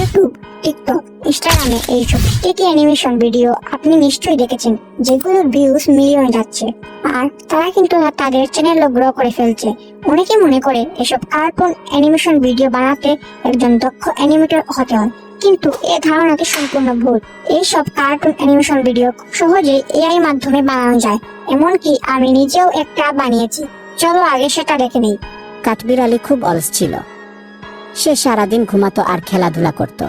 YouTube, TikTok, ইনস্টাগ্রামে এইসব sticky animation video আপনি নিশ্চয়ই দেখেছেন, যেগুলোর ভিউজ মিলিয়নে যাচ্ছে। আর তারা কিন্তু তাদের চ্যানেলও গ্রো করে ফেলছে। অনেকে মনে করে এসব কার্টুন অ্যানিমেশন ভিডিও বানাতে একজন দক্ষ অ্যানিমেটর হতে হয়, কিন্তু এ ধারণাটি সম্পূর্ণ ভুল। এইসব কার্টুন অ্যানিমেশন ভিডিও খুব সহজেই এআই মাধ্যমে বানানো যায়। এমনকি আমি নিজেও একটা বানিয়েছি। চলো আগে সেটা দেখে নেই। কাঠবিড়ালি খুব অলস ছিল। সে সারাদিন ঘুমাতো আর খেলাধুলা করত।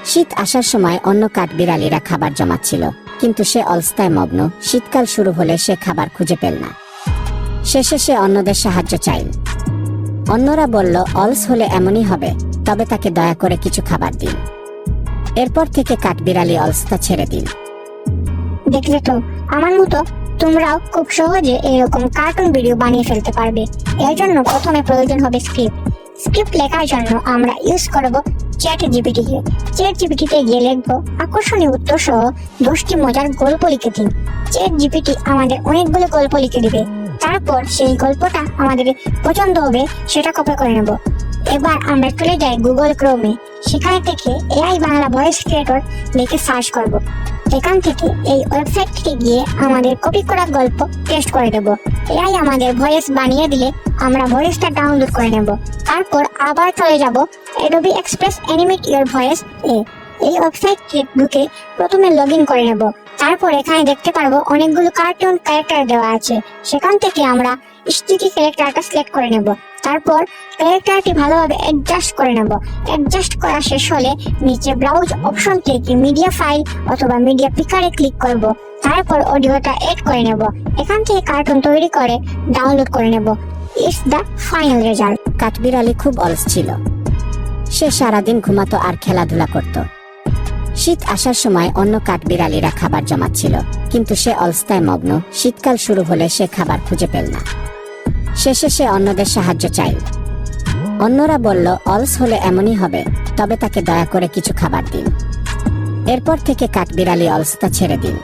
শীত আসার সময় অন্য কাঠবিড়ালিরা খাবার জমাচ্ছিল, কিন্তু সে অলসতায় মগ্ন। শীতকাল শুরু হলে সে খাবার খুঁজে পেল না। শেষে সে অন্যদের সাহায্য চাইল। অন্যরা বলল, অলস হলে এমনই হবে, তবে তাকে দয়া করে কিছু খাবার দিন। এরপর থেকে কাঠবিড়ালি অলসতা ছেড়ে দিল। দেখলে তো, আমার মতো তোমরাও খুব সহজে এরকম কার্টুন ভিডিও বানিয়ে ফেলতে পারবে। এর জন্য প্রথমে প্রয়োজন হবে স্ক্রিপ্ট লেখার জন্য আমরা ইউজ করব চ্যাট জিপিটি কে। চ্যাট জিপিটিতে গিয়ে লিখবো আকর্ষণীয় উত্তর সহ 10টি মজার গল্প লিখে দিন। চ্যাট জিপিটি আমাদের অনেকগুলো গল্প লিখে দিবে। তারপর সেই গল্পটা আমাদের পছন্দ হবে সেটা কপি করে নেব। এবার আমরা চলে যাই গুগল ক্রোমে। সেখান থেকে এআই বাংলা ভয়েস ক্রিয়েটর লিখে সার্চ করব। এখান থেকে এই ওয়েবসাইটটিতে গিয়ে আমাদের কপি করা গল্প টেস্ট করে দেব। এআই আমাদের ভয়েস বানিয়ে দিলে আমরা ভয়েসটা ডাউনলোড করে নেব। তারপর আবার চলে যাব Adobe Express animate your voice এ। এই ওয়েবসাইটে ঢুকে প্রথমে লগইন করে নেব। তারপর এখানে দেখতে পারবো অনেকগুলো কার্টুন ক্যারেক্টার দেওয়া আছে। সেখান থেকে আমরা স্টিকি ক্যারেক্টারটা সিলেক্ট করে নেব। তারপর ক্যারেক্টারটি ভালোভাবে অ্যাডজাস্ট করে নেব। অ্যাডজাস্ট করা শেষ হলে নিচে ব্রাউজ অপশন থেকে মিডিয়া ফাইল অথবা মিডিয়া পিকারে ক্লিক করব। তারপর অডিওটা এড করে নেব। এখান থেকে কার্টুন তৈরি করে ডাউনলোড করে নেব। It's the final result. কাঠবিড়ালি খুব অলস ছিল। সে সারাদিন ঘুমাতো আর খেলাধুলা করত। শীত আসার সময় অন্য কাঠবিড়ালিরা খাবার জমাচ্ছিল, কিন্তু সে অলসতায় মগ্ন। শীতকাল শুরু হলে সে খাবার খুঁজে পেল না। শেষে সে অন্যদের সাহায্য চাইল। অন্যরা বলল, অলস হলে এমনই হবে, তবে তাকে দয়া করে কিছু খাবার দিন। এরপর থেকে কাঠবিড়ালি অলসতা ছেড়ে দিল।